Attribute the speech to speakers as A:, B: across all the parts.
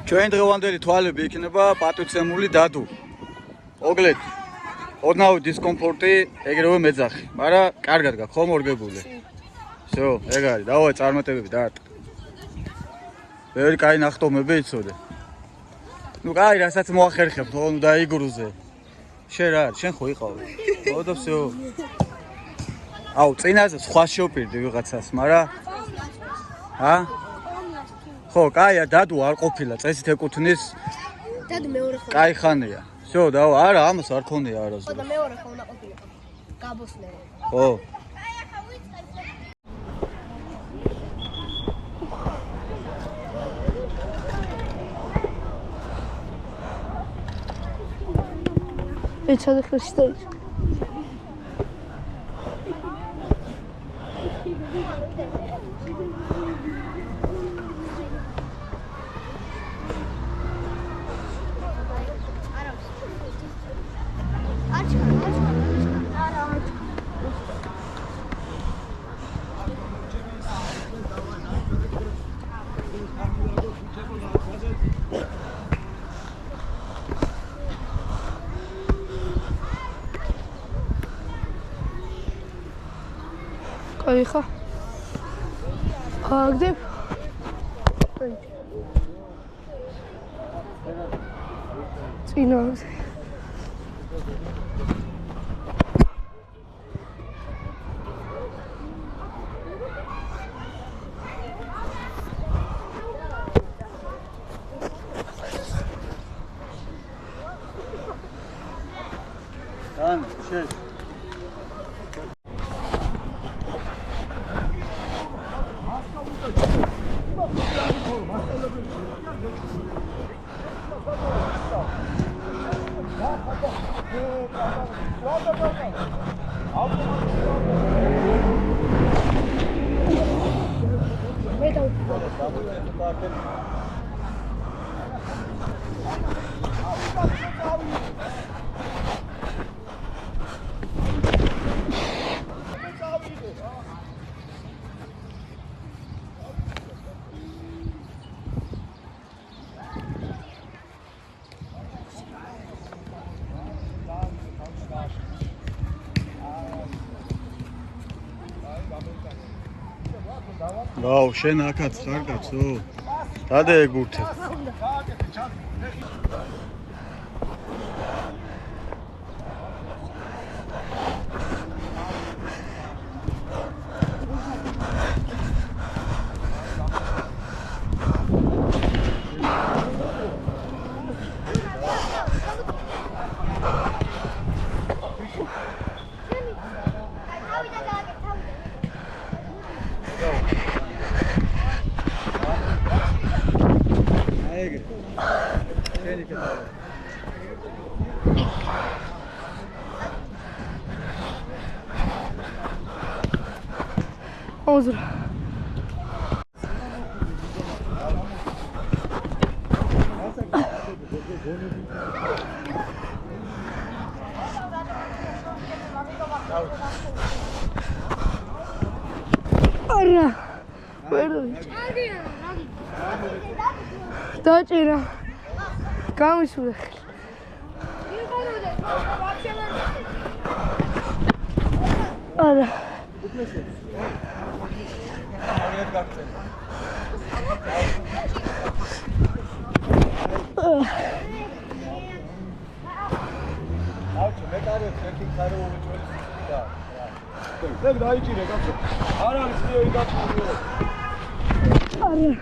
A: ჩვენ დღევანდელი თვალები იქნება პატივცემული დადუ. მოგლეთ. ოდნავ დისკომფორტი, ეგრევე მეძახი, მაგრამ კარგად გაქვს ხო მორგებული? всё, ეგ არის. დავაი წარმატებები დაარტყ. ბევრი კაი ნახტომები იცოდე. ნუ კაი, რასაც მოახერხებ, თქო, ნუ დაიგრუზე. შენ რა არის? შენ ხო იყავი? ხო და всё. აუ, წინაზე სხვა შევპირდი ვიღაცას, მაგრამ ა? ხო, კაია, დადუ არ ყოფილა, წესით ეკუთვნის.
B: დადუ მეორე ხო.
A: კაი ხანია. всё, დავა, არა, ამას არ ქონია არასდროს.
B: ხო და მეორე ხო უნდა ყოფილიყო. გაბოსნე.
A: ხო.
B: ეცადე ხრისტოის. Кайха. А где? Цинос.
A: Ан, шесть. Вау, შენ აქაც ხარ კაცო? დადე ეგურთე.
B: Озеро. Ара. Дочера. Камышура. Ара.
C: ეგ დაიჭირე კაცო. არ არის ძლიერი გაწმენდიო.
B: არა.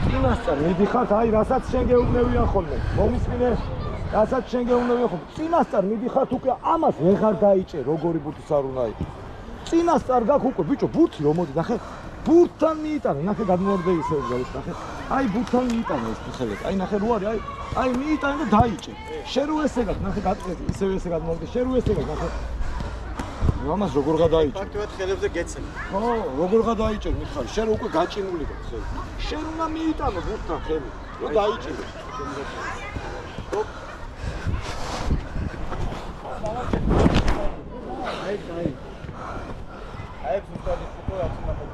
C: წინასწარ მიდიხართ, აი რასაც შენ გეუბნევია ხოლმე. მომისმინე, რასაც შენ გეუბნევია ხოლმე. წინასწარ მიდიხართ უკვე ამას ვეღარ დაიჭე, როგორი ბუთის არ უნდა იყოს. წინასწარ გაქვს უკვე ბიჭო, ბუთი რომ მოდი, ნახე. ბუთთან მიიტანე, ნახე გადმოვარდე ისე გავიც, ნახე. აი ბუთთან მიიტანე ეს ფეხები. აი ნახე რო არის, აი მიიტანე და დაიჭე. შენ რო ესე გაქვს, ნახე გაწყვეტი, ისევ ესე გადმოვარდე, შენ რო ესე გაქვს, ნახე. ამას როგორ გადაიჭერ?
A: ფაქტობრივად ხელებზე გეცემ.
C: ხო, როგორ გადაიჭერ მითხარი, შენ უკვე გაჭიმული გაქვს ხელი. შენ უნდა მიიტანო ბუთთან ხელი, რომ დაიჭირო. აი, ზუსტად ის უკვე აქვს ნახე.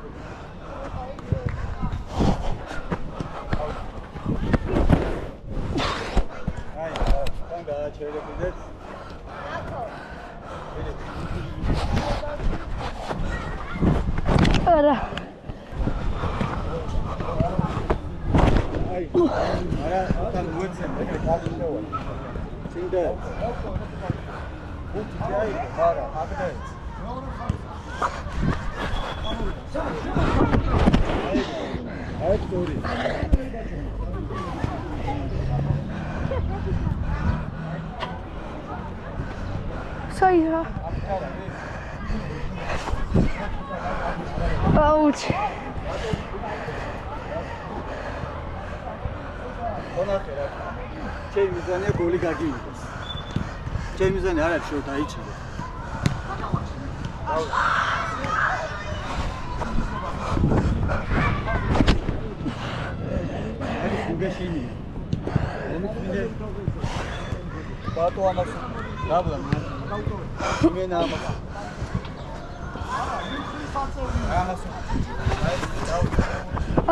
A: შეიძლება
B: არა
A: არა თან უეცენ მე გაგიშევა წინდა უთ ჯაი არა აკდეთ აი თორი
B: საირა აუჩ
A: ხონახერა ჩემი მიზანია გოლი გაგიიღოს ჩემი მიზანი არ არის რომ დაიჭირო არის უგეშინი მომიწმინე ბატო ამას დაბლა იმენა ამას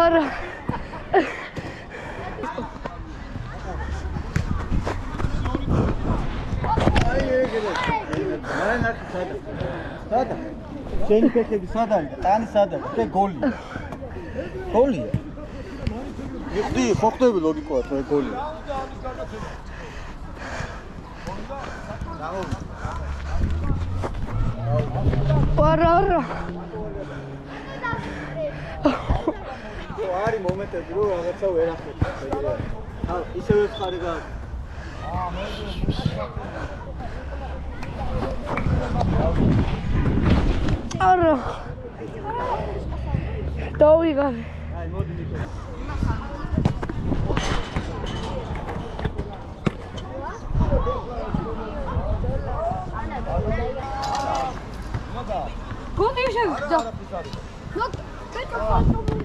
B: არა
A: სადა შენი ფეხები სადა არის და ტანი სადა და გოლია გოლია იყვი ხო ხდები ლოგიკურად რა გოლია
B: არა არა
A: არის მომენტები რომ რაღაცა ვერ ახერხებს ისევე ხარი გა
B: არა დავიღალე
A: აი მოდი მიკო
B: გონი შევიდა ნო კეთო ფოტო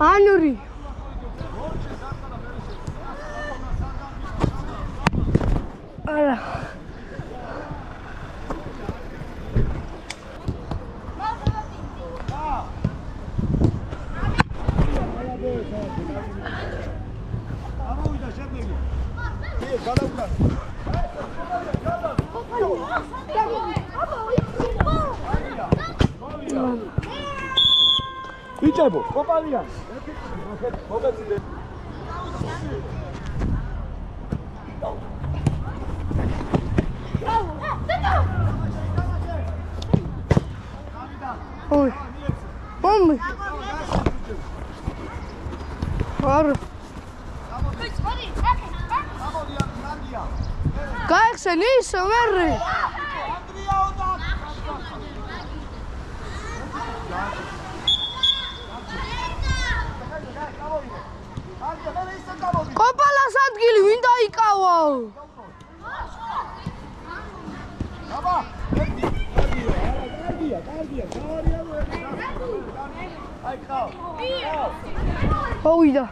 B: ანური არა
C: ამოვიდა შემდეგი კი გადავკრა ბიჭებო კოპალია მოგეციდე
B: ой მომი არა გაიხსენი სამერე კოპალას ადგილი ვინ დაიკავა?
C: აბა, კარგია, გავარია რო ერთი. აი ხავ.
B: მოვიდა.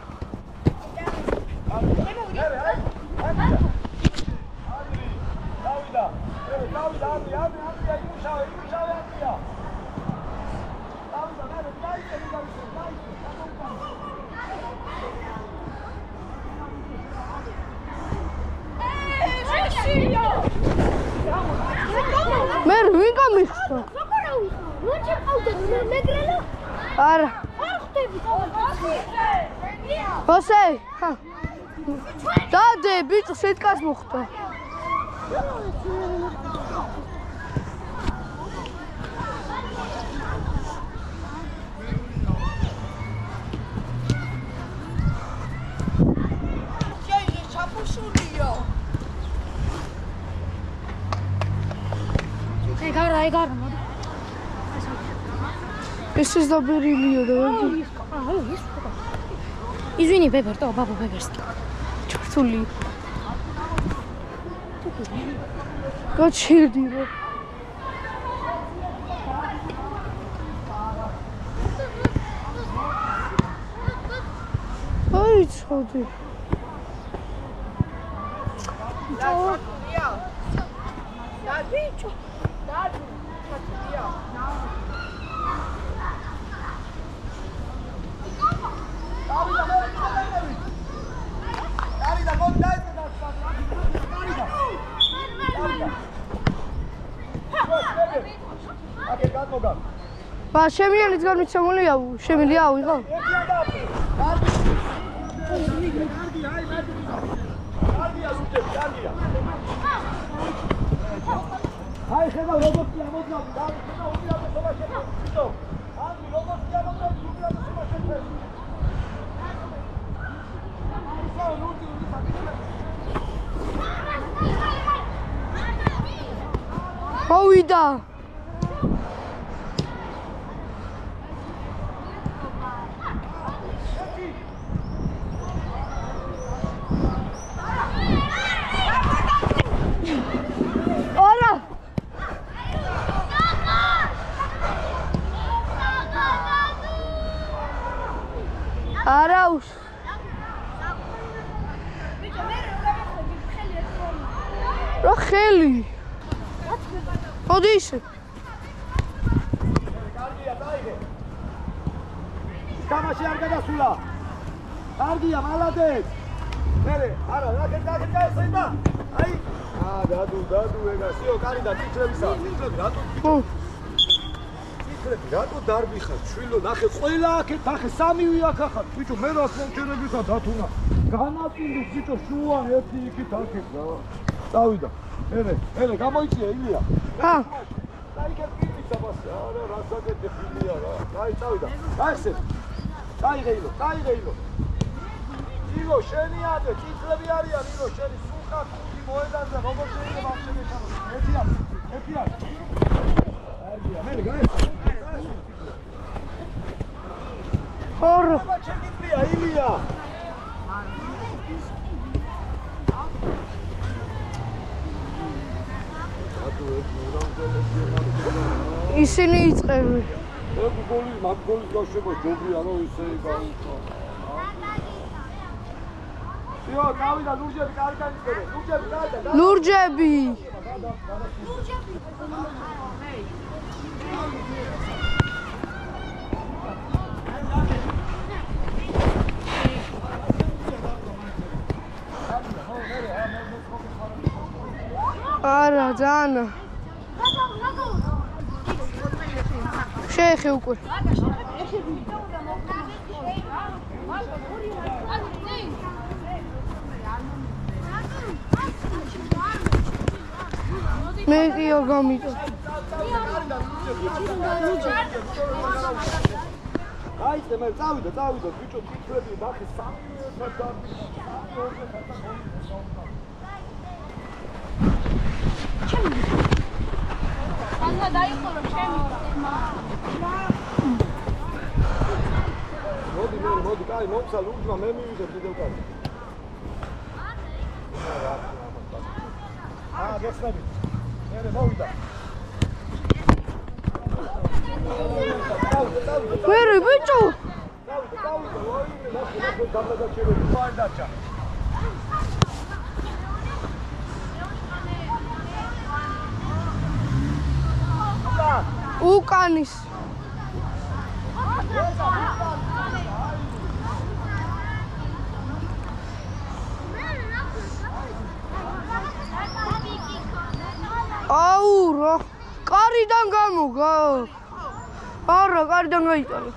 B: მე ვინ გამიხსნა? არა. ოსე. დადე, ბიჭო, სიტკას მოხდა. Айгар, моди. Эсэс добрилио, давай. Извини, Пепер, то баба Пеперс. Чёртули. გაჩერდი რა. აი ცოდი. Ba, შემიანიც გამიცემულია, შემიძლია ავიღო?
C: აი ხედავ რობოტი ამოძრავ, ხედავ უმრავლესობა შეფეთქო. ამი რობოტი ამოძრავ, უმრავლესობა შეფეთქო.
B: მოვიდა. Araus. Racheli. Wat is het?
C: Kamashi ar gadasula. Argia, malades. Mere, ara, raketa senda. Ai. Dadu, ega, sio, kari da titrevisa. Titrevisa, dadu. რატო დარბი ხარ? შვილო, ნახე, ყველა აქეთ, ნახე, სამივე აქ ახარ. ბიჭო, მე რას მომჩერებისა დათუნა. განაპირდი, ბიჭო, შუა ერთი იქით აქეთ რა. წავიდა. ელე, გამოიწია ილია.
B: ჰა.
C: აი, კეთილი საბასე. არა, რასაკეთე ფილია რა. აი, წავიდა. აიხსე. წაიღეილო. ილო, შენი ადე, კითლები არიან, ილო, შენი სულხა, კუთი მოედანზე, როგორ შეიძლება ამ შემეშანოს. ეთია. არგია, მე გაიხსნა.
B: Horror.
C: Ილია.
B: ისინი იწყებენ.
C: მაგ-გოლის გაშება ჯობია რომ ისე გაიწვა. იო, გავიდა ლურჯები, კარგად ისწორე.
B: ლურჯები. არა, ძალიან. შეეხე უკვე. მე კიო გამიტო.
C: აი, მე წავიდა, ბიჭო, თითქოსი ნახე სამი და
D: ანდა დაიხორო ჩემი.
C: მოდი, კაი, მომცა ლურჯმა, მე მივიდე კიდევ კაი. გესმები. მე მოვიდა.
B: ვერი ბიჭო.
C: წავიდა, ნახე, დამაგაჩერები, ვარ დაჭა.
B: უკანის. აუ რა, კარიდან გამოგა. არა, კარიდან გაიტანა.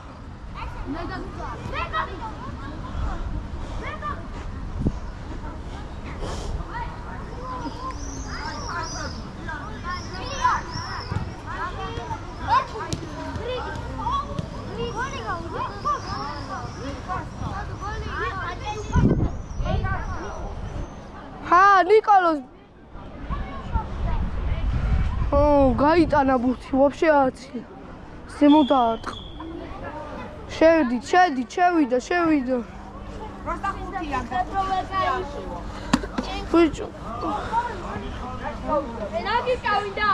B: ნიკოლოს. გაიტანა ბურთი, ვაფშე აცი. ზემო დაარტყა. შევიდა.
D: Просто ხუთია.
B: ბიჭო.
D: ენა გიკავიდა